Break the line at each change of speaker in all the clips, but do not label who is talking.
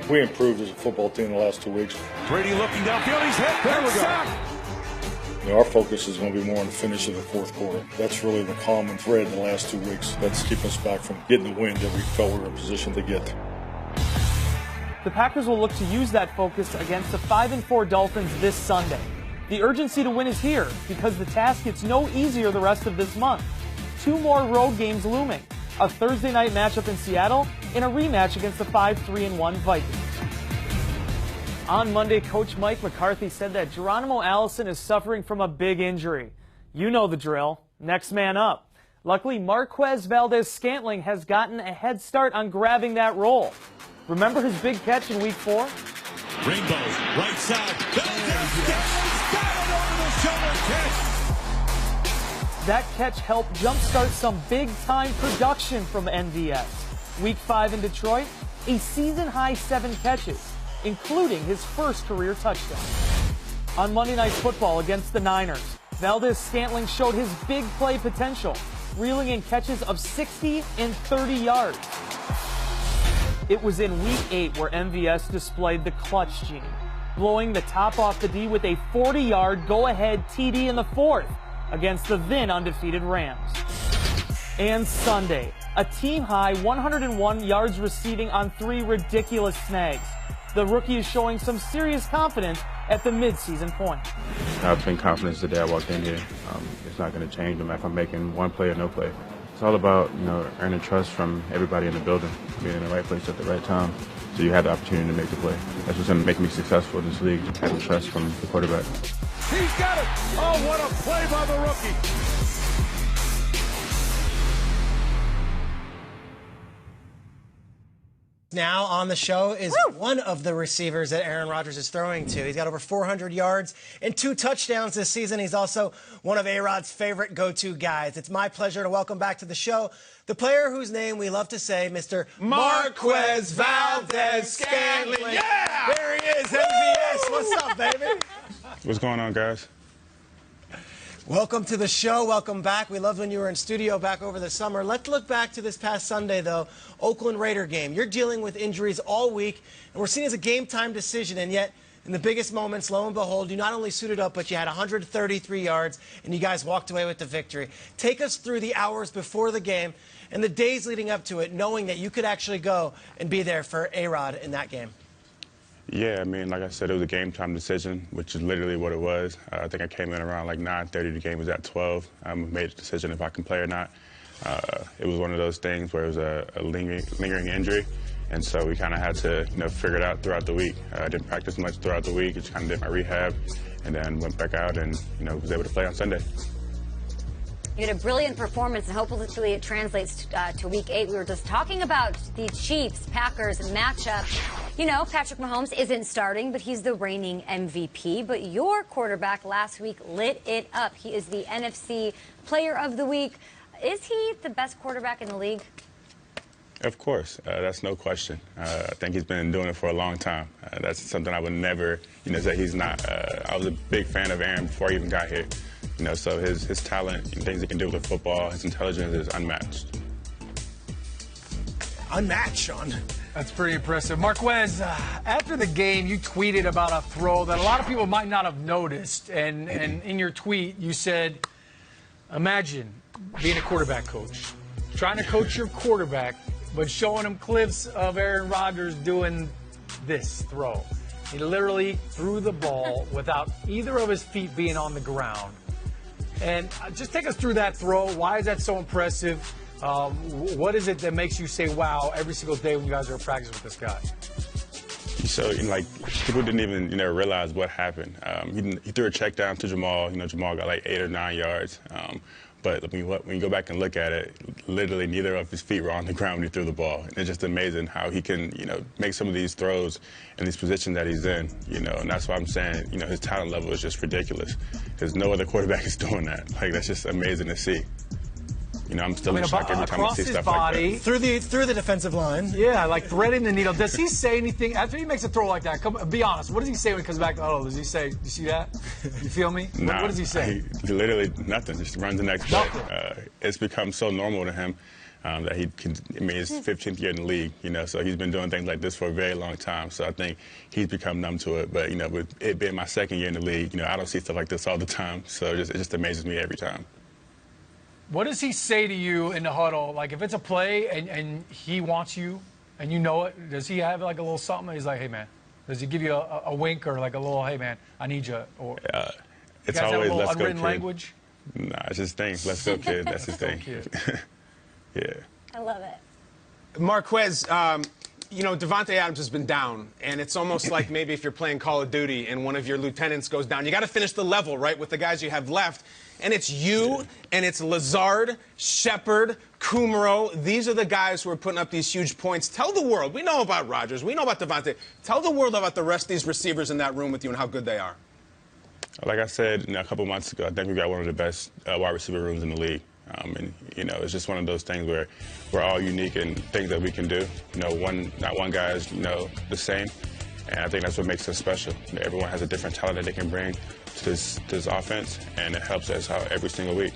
We improved as a football team in the last 2 weeks.
Brady looking downfield, he's hit. There we go.
Our focus is going to be more on the finish of the fourth quarter. That's really the common thread in the last 2 weeks. That's keeping us back from getting the win that we felt we were in position to get.
The Packers will look to use that focus against the 5-4 Dolphins this Sunday. The urgency to win is here because the task gets no easier the rest of this month. 2 more road games looming. A Thursday night matchup in Seattle and a rematch against the 5-3-1 Vikings. On Monday, Coach Mike McCarthy said that Geronimo Allison is suffering from a big injury. You know the drill. Next man up. Luckily, Marquez Valdes-Scantling has gotten a head start on grabbing that role. Remember his big catch in Week 4?
Rainbow, right side. Valdes-Scantling's got it over the shoulder catch.
That catch helped jumpstart some big-time production from MVS. Week 5 in Detroit, a season-high 7 catches, including his first career touchdown. On Monday Night Football against the Niners, Valdes-Scantling showed his big play potential, reeling in catches of 60 and 30 yards. It was in Week 8 where MVS displayed the clutch gene, blowing the top off the D with a 40-yard go-ahead TD in the 4th against the then undefeated Rams. And Sunday, a team-high 101 yards receiving on 3 ridiculous snags. The rookie is showing some serious confidence at the midseason point.
I've been confident the day I walked in here. It's not going to change no matter if I'm making one play or no play. It's all about, earning trust from everybody in the building, being in the right place at the right time. So you have the opportunity to make the play. That's what's going to make me successful in this league, having trust from the quarterback.
He's got it. Oh, what a play by the rookie.
Now on the show is one of the receivers that Aaron Rodgers is throwing to. He's got over 400 yards and 2 touchdowns this season. He's also one of A-Rod's favorite go-to guys. It's my pleasure to welcome back to the show the player whose name we love to say, Mr. Marquez Valdes-Scantling.
Yeah!
There he is, MVS. What's up, baby?
What's going on, guys?
Welcome to the show. Welcome back. We loved when you were in studio back over the summer. Let's look back to this past Sunday, though, Oakland Raider game. You're dealing with injuries all week, and we're seen as a game-time decision, and yet in the biggest moments, lo and behold, you not only suited up, but you had 133 yards, and you guys walked away with the victory. Take us through the hours before the game and the days leading up to it, knowing that you could actually go and be there for A-Rod in that game.
Yeah, like I said, it was a game-time decision, which is literally what it was. I think I came in around like 9:30. The game was at 12. I made a decision if I can play or not. It was one of those things where it was a lingering injury, and so we kind of had to figure it out throughout the week. I didn't practice much throughout the week. Just kind of did my rehab, and then went back out and was able to play on Sunday.
You had a brilliant performance, and hopefully it translates to Week 8. We were just talking about the Chiefs-Packers matchup. Patrick Mahomes isn't starting, but he's the reigning MVP. But your quarterback last week lit it up. He is the NFC Player of the Week. Is he the best quarterback in the league?
Of course. That's no question. I think he's been doing it for a long time. That's something I would never, say he's not. I was a big fan of Aaron before he even got here. So his talent and things he can do with football, his intelligence is unmatched.
Unmatched, Sean.
That's pretty impressive. Marquez, after the game, you tweeted about a throw that a lot of people might not have noticed. And in your tweet, you said, imagine being a quarterback coach, trying to coach your quarterback, but showing him clips of Aaron Rodgers doing this throw. He literally threw the ball without either of his feet being on the ground. And just take us through that throw. Why is that so impressive? What is it that makes you say, wow, every single day when you guys are at practice with this guy?
So, people didn't even, realize what happened. He threw a check down to Jamal. Jamal got like 8 or 9 yards. But when you go back and look at it, literally neither of his feet were on the ground when he threw the ball. And it's just amazing how he can, make some of these throws in these positions that he's in, and that's why I'm saying, his talent level is just ridiculous because no other quarterback is doing that. That's just amazing to see. I'm still in shock every time I see stuff like that.
Through the defensive line.
Yeah, like threading the needle. Does he say anything after he makes a throw like that? Be honest. What does he say when he comes back? Oh, does he say, you see that? You feel me?
Nah,
what does he say?
He literally nothing. Just runs the next play. It's become so normal to him. that he can. I mean, it's 15th year in the league, you know, so he's been doing things like this for a very long time. So I think he's become numb to it. But, you know, with it being my second year in the league, you know, I don't see stuff like this all the time. So it just amazes me every time.
What does he say to you in the huddle? Like, if it's a play and he wants you and you know it, does he have like a little something? He's like, hey, man. Does he give you a wink or like a little, hey, man, I need you? Or
it's
you guys
always
have a little
let's go,
unwritten
kid.
Language?
Nah, it's his thing. Let's go, kid. That's his thing. Yeah.
I love it.
Marquez, you know, Devontae Adams has been down, and it's almost like maybe if you're playing Call of Duty and one of your lieutenants goes down, you got to finish the level, right, with the guys you have left. And it's you, and it's Lazard, Shepard, Kumaro. These are the guys who are putting up these huge points. Tell the world. We know about Rodgers. We know about Devontae. Tell the world about the rest of these receivers in that room with you and how good they are.
Like I said, you know, a couple months ago, I think we got one of the best wide receiver rooms in the league. And, you know, it's just one of those things where we're all unique in things that we can do. You know, not one guy is, you know, the same. And I think that's what makes us special. You know, everyone has a different talent that they can bring to this offense, and it helps us out every single week.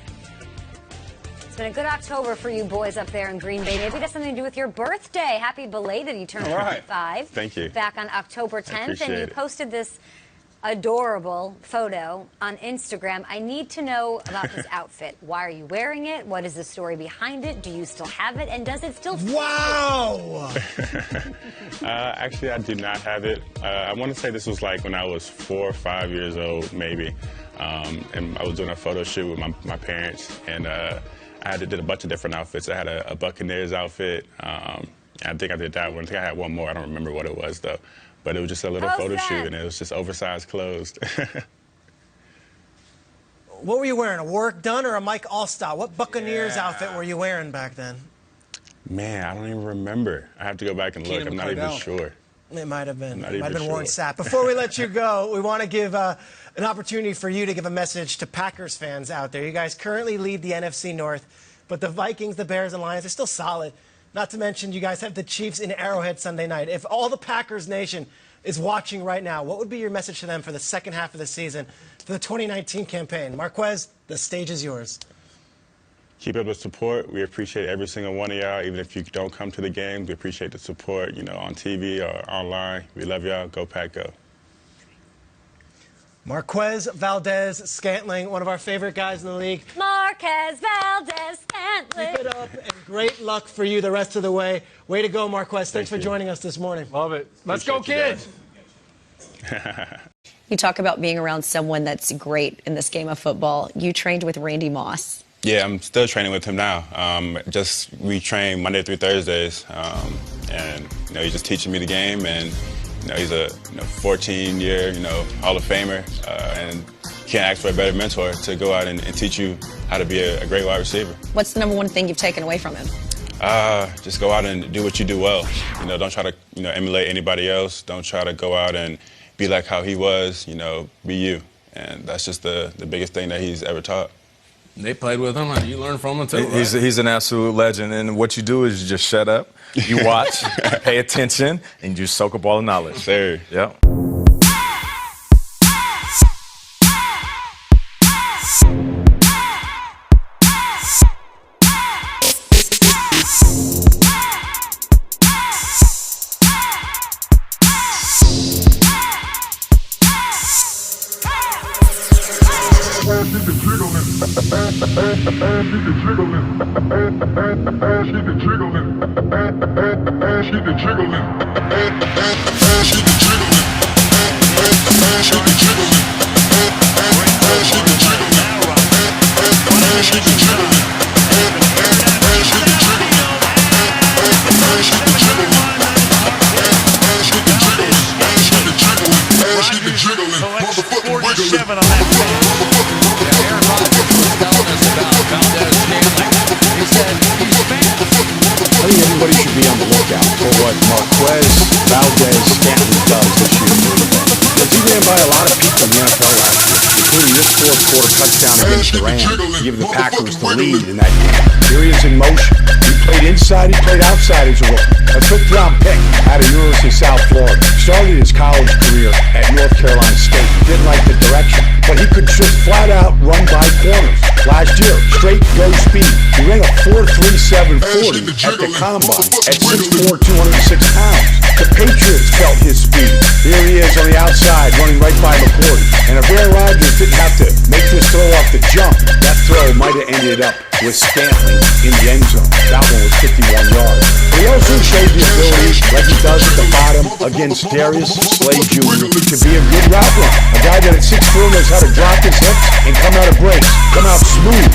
It's been a good October for you boys up there in Green Bay. Maybe it has something to do with your birthday. Happy belated. You turned 25.
Thank you.
Back on October 10th. And you posted this adorable photo on Instagram. I need to know about this outfit. Why are you wearing it? What is the story behind it? Do you still have it? And does it still fit?
Wow!
Actually, I do not have it. I want to say this was like when I was 4 or 5 years old, maybe. And I was doing a photo shoot with my parents. And I did a bunch of different outfits. I had a Buccaneers outfit. I think I did that one. I think I had one more. I don't remember what it was, though. But it was just a little photo shoot, and it was just oversized clothes.
What were you wearing, a Warwick Dunn or a Mike Allstott? What Buccaneers outfit were you wearing back then?
Man, I don't even remember. I have to go back and look. I'm not even sure.
It might have been. It might have been
sure.
Warren Sapp. Before we let you go, we want to give an opportunity for you to give a message to Packers fans out there. You guys currently lead the NFC North, but the Vikings, the Bears, and Lions are still solid. Not to mention, you guys have the Chiefs in Arrowhead Sunday night. If all the Packers Nation is watching right now, what would be your message to them for the second half of the season, for the 2019 campaign? Marquez, the stage is yours.
Keep up the support. We appreciate every single one of y'all. Even if you don't come to the games, we appreciate the support, you know, on TV or online. We love y'all. Go Pack, go.
Marquez Valdes-Scantling, one of our favorite guys in the league.
Marquez Valdes-Scantling.
Keep it up, and great luck for you the rest of the way. Way to go, Marquez. Thanks for joining us this morning.
Love it. Let's go, kids.
You talk about being around someone that's great in this game of football. You trained with Randy Moss.
Yeah, I'm still training with him now. We train Monday through Thursdays, and you know, he's just teaching me the game, and you know, he's a 14-year Hall of Famer, and can't ask for a better mentor to go out and teach you how to be a great wide receiver.
What's the number one thing you've taken away from him?
Just go out and do what you do well. You know, don't try to emulate anybody else. Don't try to go out and be like how he was. You know, be you, and that's just the biggest thing that he's ever taught.
They played with him, and you learned from him too. Right?
He's an absolute legend, and what you do is you just shut up, you watch, pay attention, and you soak up all the knowledge.
Sir.
Yep.
Everybody should be on the lookout for what Marquez Valdes-Scantling does this year. He ran by a lot of people in the NFL last year. including this fourth quarter touchdown against the Rams, giving the Packers the lead in that game. Here he is in motion. He played inside, he played outside as a rookie. A fifth-round pick out of University of South Florida. Started his college career at North Carolina State. Didn't like the direction, but he could just flat out run by corners. Last year, straight go speed. He ran a 4.37 40 at the combine at 6'4", 206 pounds. The Patriots felt his speed. Here he is on the outside, running right by McCourty. And if Aaron Rodgers didn't have to make this throw off the jump, that throw might have ended up with Scantling in the end zone. That one was 51 yards. He also showed the ability, like he does at the bottom against Darius Slay Jr., to be a good route runner. A guy that at 6'4" knows how to drop his hips and come out of breaks, come out smooth.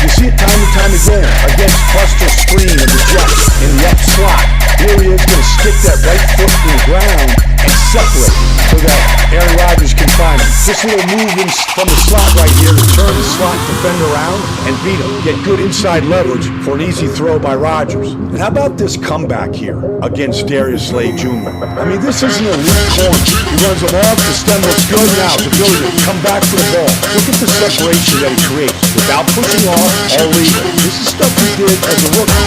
You see it time and time again against Buster Screen of the Jets in the up slot. Here he is going to stick that right foot in the ground and separate so that Aaron Rodgers can find him. This little move from the slot right here to turn the slot defender around and beat him. Get good inside leverage for an easy throw by Rodgers. And how about this comeback here against Darius Slay Jr.? I mean, this isn't a weak corner. He runs them off, the stem looks good now. His ability to come back to the ball. Look at the separation that he creates without pushing off or leaving. This is stuff he did as a rookie.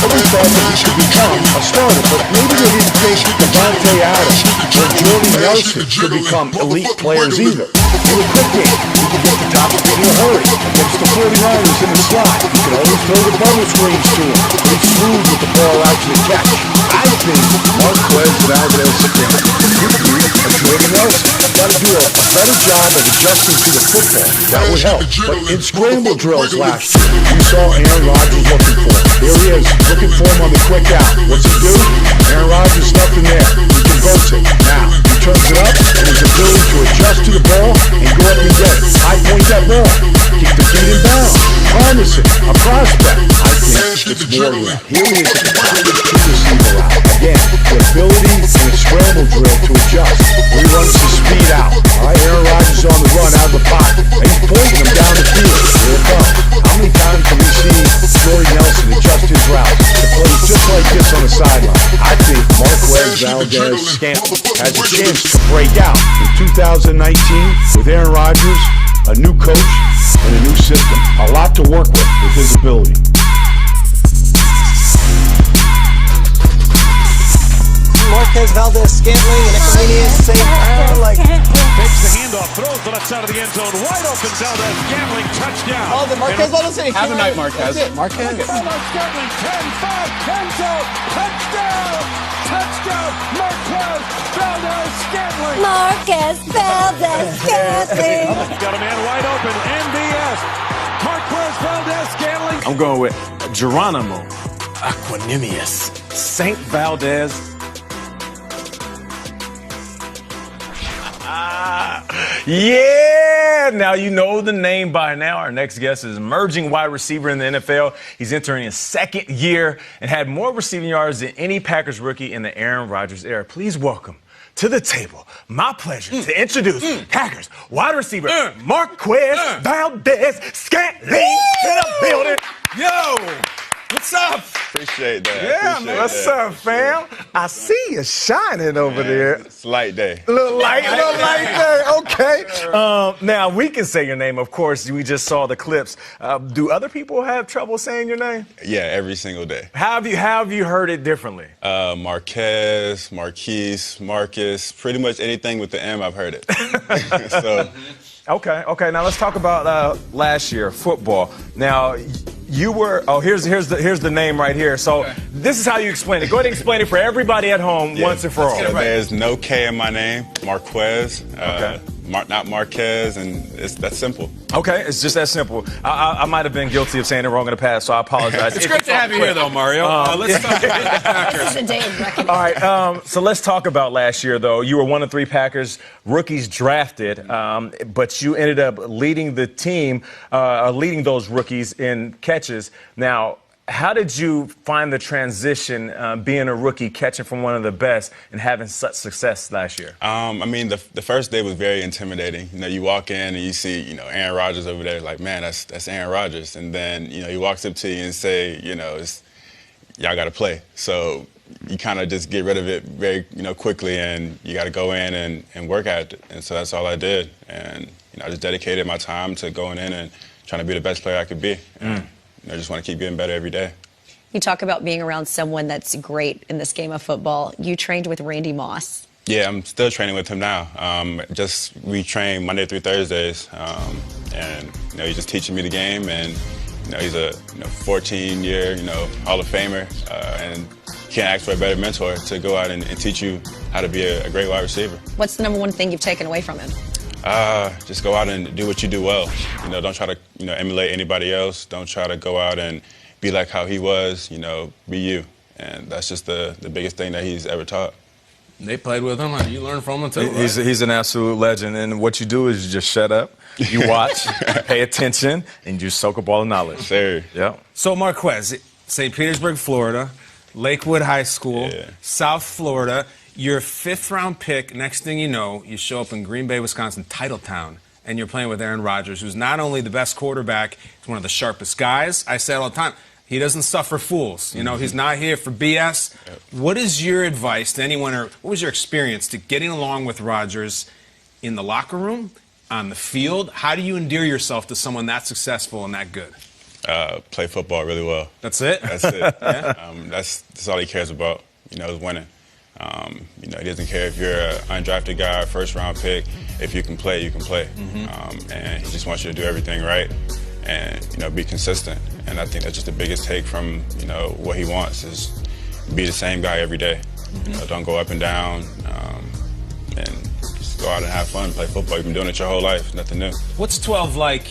Everybody thought that he could become a starter, but maybe they didn't think Davante Adams or Jordan Nelson could become elite players either. In a quick game, he could get the top of it in a hurry against the 49ers in the slot. You can always throw the bubble screens to him. He's smooth with the ball out to the catch. I think Marquez Valdes-Scantling could be a Jordan Nelson. Got to do a better job of adjusting to the football. That would help. But in scramble drills last year, you saw Aaron Rodgers looking for him. Here he is, looking for him on the quick out. What's he do? Aaron Rodgers nothing there. He converts it. Now, he turns it up, and his ability to adjust to the ball and go up and get it. High point that ball. Keep the feet in bounds. Promising. A prospect. I think it's more than that. Here he is at the top of the receiver out. Again, the ability in a scramble drill to adjust. He runs his speed out. All right, Aaron Rodgers on the run out of the pocket. And he's pointing him down the field. Here it comes. How many times can we see Jordan Nelson adjust his routes to plays just like this on the sideline? I think Marquez Valdes-Scantling has a chance to break out in 2019 with Aaron Rodgers, a new coach, and a new system. A lot to work with his ability.
Marquez Valdes-Scantling and a convenient safe
Takes the handoff, throws to the left side of the end zone, wide open. Valdes-Scantling, touchdown.
Oh, the Marquez Valdes-Scantling.
Have a night, Marquez.
Marquez. Valdes-Scantling, 10-5, end zone, touchdown, touchdown, Marquez Valdes-Scantling.
Marquez Valdes-Scantling.
Got a man wide open, MVS. Marquez Valdes-Scantling.
I'm going with Geronimo Aquanimius St. Valdez. Yeah, now you know the name by now. Our next guest is emerging wide receiver in the NFL. He's entering his second year and had more receiving yards than any Packers rookie in the Aaron Rodgers era. Please welcome to the table. My pleasure to introduce Packers wide receiver Marquez Valdes-Scantling to the building. Yo, what's up?
Appreciate that.
Yeah, man. What's up, fam? I see you shining over there.
It's light day.
Little light there. Okay. Now, we can say your name, of course. We just saw the clips. Do other people have trouble saying your name?
Yeah, every single day.
How have you heard it differently?
Marquez, Marquise, Marcus, pretty much anything with the M, I've heard it. So.
Okay. Now let's talk about last year, football. Now, you were, here's the name right here. So this is how you explain it. Go ahead and explain it for everybody at home once and for all.
So there's no K in my name, Marquez. Not Marquez, and that's simple.
Okay, it's just that simple. I might have been guilty of saying it wrong in the past, so I apologize.
It's great to have you here, though, Mario. Let's talk about the Packers.
This is a day of reckoning.
All right, so let's talk about last year, though. You were one of 3 Packers rookies drafted, but you ended up leading the team, leading those rookies in catches. Now, how did you find the transition, being a rookie, catching from one of the best, and having such success last year?
I mean, the first day was very intimidating. You know, you walk in and you see, Aaron Rodgers over there, like, man, that's Aaron Rodgers. And then, he walks up to you and say, y'all got to play. So you kind of just get rid of it very, quickly, and you got to go in and work at it. And so that's all I did. And, I just dedicated my time to going in and trying to be the best player I could be. And, I just want to keep getting better every day.
You talk about being around someone that's great in this game of football. You trained with Randy Moss.
Yeah, I'm still training with him now. We train Monday through Thursdays, and he's just teaching me the game. And he's a 14-year Hall of Famer, and can't ask for a better mentor to go out and teach you how to be a great wide receiver.
What's the number one thing you've taken away from him?
Just go out and do what you do well. Don't try to emulate anybody else. Don't try to go out and be like how he was. Be you, and that's just the biggest thing that he's ever taught.
They played with him, and you learned from him too. Right?
He's an absolute legend, and what you do is you just shut up, you watch, pay attention, and you soak up all the knowledge.
Sir.
Yeah.
So Marquez, St. Petersburg, Florida, Lakewood High School, South Florida. Your 5th-round pick. Next thing you know, you show up in Green Bay, Wisconsin, Titletown, and you're playing with Aaron Rodgers, who's not only the best quarterback, he's one of the sharpest guys. I say it all the time. He doesn't suffer fools. He's not here for BS. Yep. What is your advice to anyone, or what was your experience to getting along with Rodgers in the locker room, on the field? How do you endear yourself to someone that successful and that good?
Play football really well.
That's it?
That's it. Yeah. That's all he cares about, is winning. He doesn't care if you're an undrafted guy, 1st-round pick. If you can play, you can play. And he just wants you to do everything right and, be consistent. And I think that's just the biggest take from, what he wants is be the same guy every day. Don't go up and down, and just go out and have fun, play football. You've been doing it your whole life, nothing new.
What's 12 like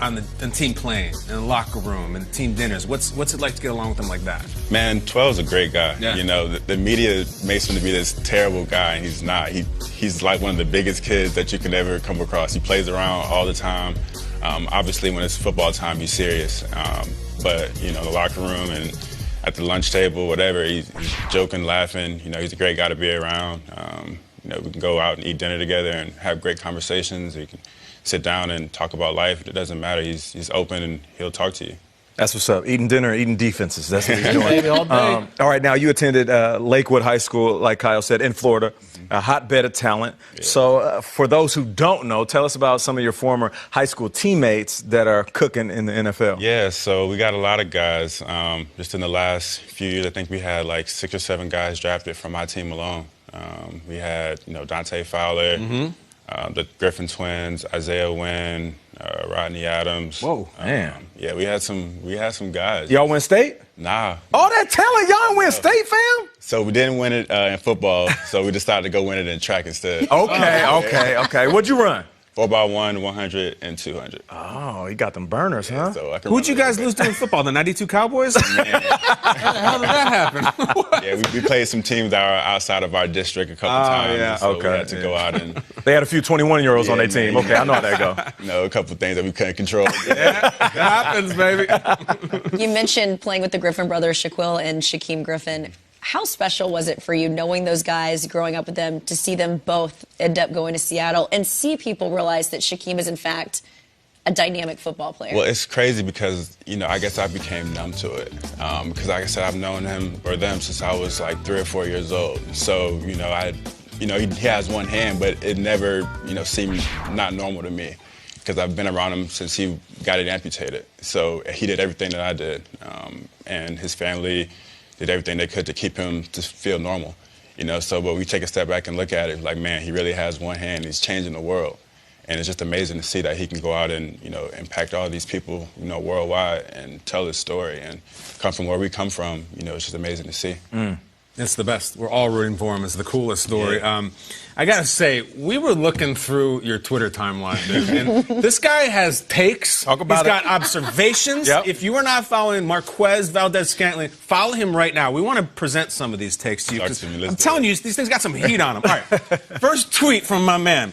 on team playing, in the locker room, and team dinners? What's it like to get along with him like that?
Man, 12's a great guy.
Yeah.
The media makes him to be this terrible guy, and he's not. He's like one of the biggest kids that you can ever come across. He plays around all the time. Obviously, when it's football time, he's serious. But, the locker room and at the lunch table, whatever, he's joking, laughing. He's a great guy to be around. We can go out and eat dinner together and have great conversations. We can sit down and talk about life. It doesn't matter. He's open, and he'll talk to you.
That's what's up. Eating dinner, eating defenses. That's what he's doing. All right, now you attended Lakewood High School, like Kyle said, in Florida, a hotbed of talent. Yeah. So for those who don't know, tell us about some of your former high school teammates that are cooking in the NFL.
Yeah, so we got a lot of guys. Just in the last few years, I think we had like 6 or 7 guys drafted from my team alone. We had, Dante Fowler, the Griffin twins, Isaiah Wynn, Rodney Adams.
Whoa, man.
Yeah, we had some guys.
Y'all win state?
Nah.
All that talent, y'all win state, fam?
So we didn't win it in football, so we decided to go win it in track instead.
Okay. What'd you run?
4x1, 100, and 200.
Oh, you got them burners, huh?
So
who'd you guys lose to in football? The 92 Cowboys?
Man.
How did that happen?
Yeah, we played some teams that are outside of our district a couple times.
Yeah.
So we had to go out and...
They had a few 21-year-olds on their team. Okay, I know how that go.
A couple things that we couldn't control.
Yeah, it happens, baby.
You mentioned playing with the Griffin brothers, Shaquille and Shaquem Griffin. How special was it for you, knowing those guys, growing up with them, to see them both end up going to Seattle and see people realize that Shaquem is, in fact, a dynamic football player?
Well, it's crazy because, I guess I became numb to it. Because, like I said, I've known him or them since I was like 3 or 4 years old. So, he has one hand, but it never, seemed not normal to me because I've been around him since he got it amputated. So he did everything that I did. And his family did everything they could to keep him to feel normal, So, but we take a step back and look at it, like, man, he really has one hand. He's changing the world, and it's just amazing to see that he can go out and impact all these people, worldwide, and tell his story and come from where we come from. It's just amazing to see.
It's the best. We're all rooting for him. It's the coolest story. Yeah. I got to say, we were looking through your Twitter timeline, dude, and this guy has takes.
Talk about
He's got observations.
Yep.
If you are not following Marquez Valdes-Scantling, follow him right now. We want to present some of these takes to you. I'm telling you, these things got some heat on them. All right. First tweet from my man.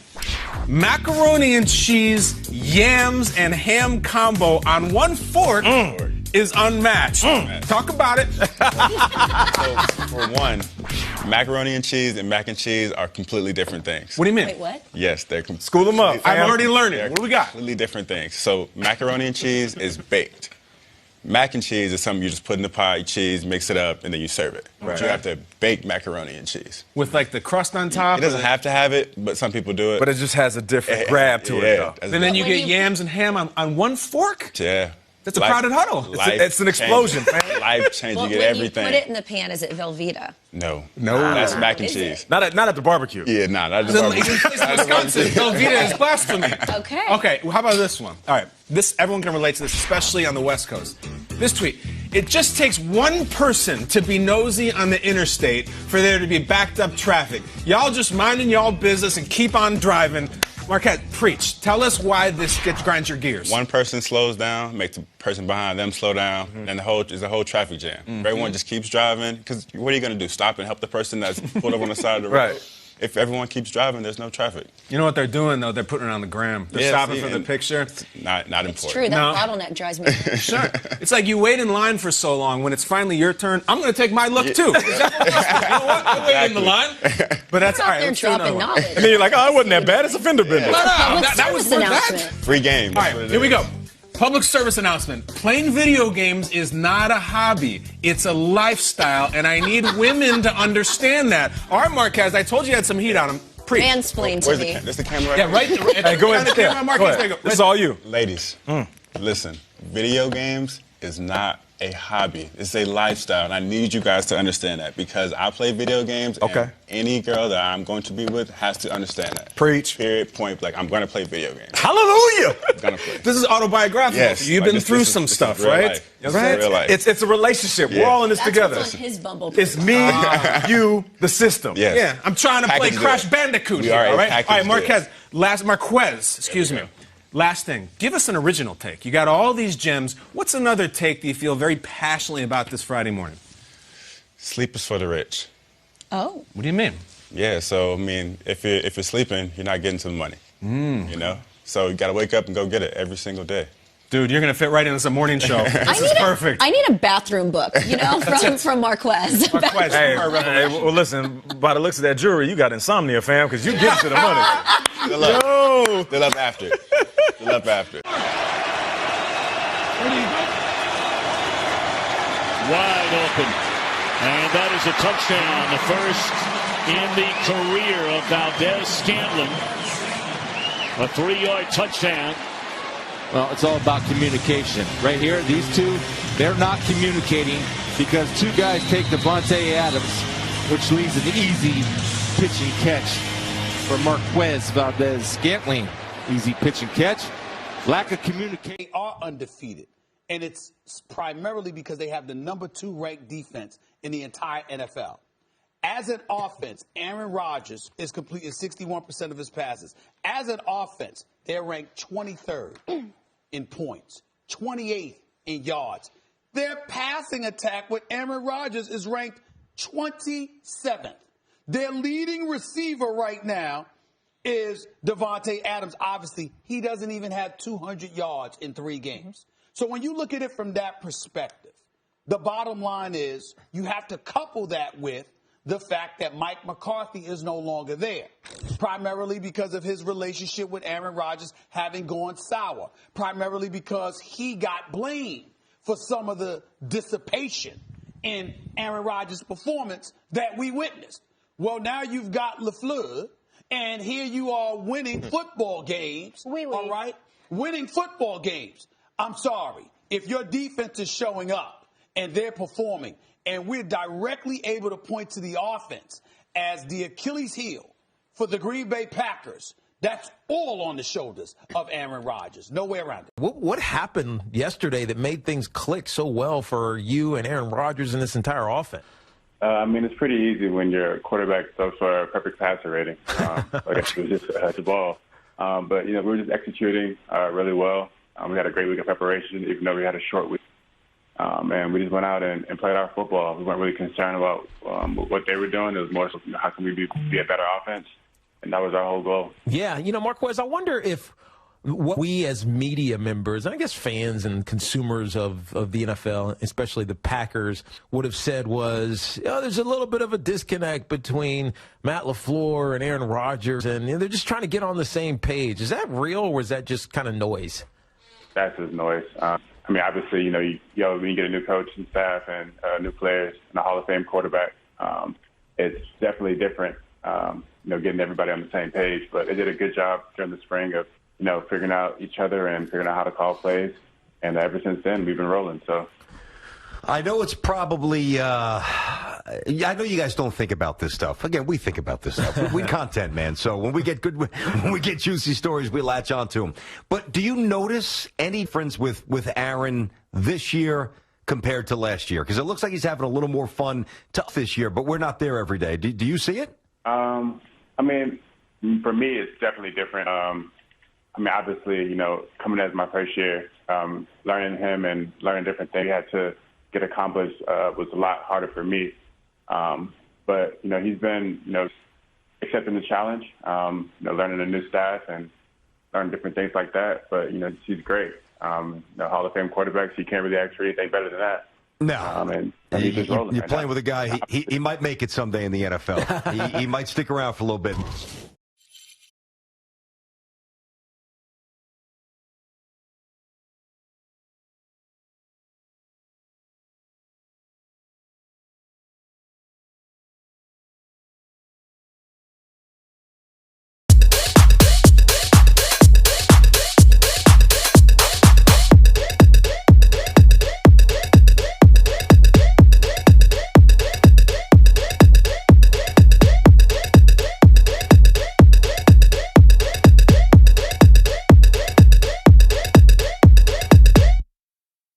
Macaroni and cheese, yams, and ham combo on one fork is unmatched. Talk about it.
So, for one, macaroni and cheese and mac and cheese are completely different things.
What do you mean?
Wait, what?
Yes, they're
School them up.
I'm already learning. What do we got?
Completely different things. So macaroni and cheese is baked. Mac and cheese is something you just put in the pot, you cheese, mix it up, and then you serve it.
Right.
You have to bake macaroni and cheese.
With like the crust on top?
It doesn't have to have it, but some people do it.
But it just has a different grab to it, though.
And then you get yams and ham on one fork?
Yeah.
That's a crowded huddle.
It's an explosion, man.
Life change.
Well,
you get
when
everything.
you put it in the pan, is it Velveeta?
No.
That's
mac and cheese.
Not at the barbecue.
Yeah, not at the barbecue.
Wisconsin, Velveeta is blasphemy.
Okay.
Okay, well, how about this one? All right, everyone can relate to this, especially on the West Coast. This tweet: it just takes one person to be nosy on the interstate for there to be backed up traffic. Y'all just minding y'all business and keep on driving. Marquez, preach. Tell us why this grinds your gears.
One person slows down, makes the person behind them slow down, and there's a whole traffic jam. Everyone just keeps driving, because what are you going to do, stop and help the person that's pulled up on the side of the road?
Right.
If everyone keeps driving, there's no traffic.
You know what they're doing, though? They're putting it on the gram. They're stopping for the picture.
Not important.
It's true. That bottleneck drives me crazy.
Sure. It's like you wait in line for so long. When it's finally your turn, I'm going to take my look, too. Is that what you know what? I wait in the line. But that's all right.
They're dropping knowledge.
And then you're like, oh, it wasn't that bad. It's a fender bender.
No,
Public
that was
service
worth that.
announcement.
Free game.
All right, here we go. Public service announcement. Playing video games is not a hobby. It's a lifestyle, and I need women to understand that. All right, Marquez, I told you had some heat on him. Preach.
Mansplain to me.
There's the camera right
Yeah, right.
Hey, go ahead.
Camera, Marquez,
Go
there you
ahead.
go.
This is all you.
Ladies, listen, video games is not a hobby. It's a lifestyle, and I need you guys to understand that, because I play video games, and any girl that I'm going to be with has to understand that.
Preach.
Period, point blank. I'm going to play video games.
Hallelujah!
I'm going to play.
This is autobiographical.
Yes.
You've been through some stuff,
real
right?
life. This is real life.
It's a relationship. We're all in this
That's
together.
what's on his Bumble.
It's me, you, the system.
Yes.
Yeah, I'm trying to
Package
play Crash
deal.
Bandicoot
We
here,
are a
all right?
package
All right,
deal.
Marquez, excuse me. Last thing, give us an original take. You got all these gems. What's another take that you feel very passionately about this Friday morning?
Sleep is for the rich.
Oh.
What do you mean?
Yeah, so, I mean, if you're sleeping, you're not getting to the money. You know? So you got to wake up and go get it every single day.
Dude, you're going to fit right into some morning show. This is perfect.
I need a bathroom book, you know, from Marquez.
Marquez,
Hey, well, listen, by the looks of that jewelry, you got insomnia, fam, because you get to the money.
Good luck.
Yo!
Good luck after. Good luck after.
Wide open. And that is a touchdown. The first in the career of Valdes-Scantling. A 3-yard touchdown.
Well, it's all about communication. Right here, these two, they're not communicating because two guys take Davante Adams, which leaves an easy pitch and catch for Marquez Valdes-Scantling. Easy pitch and catch. Lack of communication.
They are undefeated, and it's primarily because they have the #2 ranked defense in the entire NFL. As an offense, Aaron Rodgers is completing 61% of his passes. As an offense, they're ranked 23rd in points, 28th in yards. Their passing attack with Aaron Rodgers is ranked 27th. Their leading receiver right now is Davante Adams. Obviously, he doesn't even have 200 yards in 3 games. So when you look at it from that perspective, the bottom line is you have to couple that with the fact that Mike McCarthy is no longer there, primarily because of his relationship with Aaron Rodgers having gone sour, primarily because he got blamed for some of the dissipation in Aaron Rodgers' performance that we witnessed. Well, now you've got LaFleur, and here you are winning football games, all right? Winning football games. I'm sorry. If your defense is showing up and they're performing, and we're directly able to point to the offense as the Achilles heel for the Green Bay Packers, that's all on the shoulders of Aaron Rodgers. No way around it.
What happened yesterday that made things click so well for you and Aaron Rodgers and this entire offense?
I mean, it's pretty easy when your quarterback throws for a perfect passer rating. I guess it was just the ball. But, you know, we were just executing really well. We had a great week of preparation, even though we had a short week. And we just went out and played our football. We weren't really concerned about what they were doing. It was more so, how can we be a better offense? And that was our whole goal.
Yeah, you know, Marquez, I wonder if what we as media members, and I guess fans and consumers of the NFL, especially the Packers, would have said was, there's a little bit of a disconnect between Matt LaFleur and Aaron Rodgers, and they're just trying to get on the same page. Is that real, or is that just kind of noise?
That's just noise. I I mean, obviously, you know, when you get a new coach and staff and new players and a Hall of Fame quarterback, it's definitely different, you know, getting everybody on the same page. But they did a good job during the spring of, you know, figuring out each other and figuring out how to call plays. And ever since then, we've been rolling. So
I know it's probably, I know you guys don't think about this stuff. Again, we think about this stuff. We content, man. So when we get when we get juicy stories, we latch onto them. But do you notice any difference with Aaron this year compared to last year? Because it looks like he's having a little more fun this year, but we're not there every day. Do you see it?
I mean, for me, it's definitely different. I mean, obviously, you know, coming as my first year, learning him and learning different things he had to get accomplished was a lot harder for me. But, you know, he's been, you know, accepting the challenge, you know, learning a new staff and learning different things like that. But, you know, he's great. You know, Hall of Fame quarterbacks, you can't really ask for anything better than that.
No.
And he's just rolling.
You're playing with a guy, he might make it someday in the NFL. he might stick around for a little bit.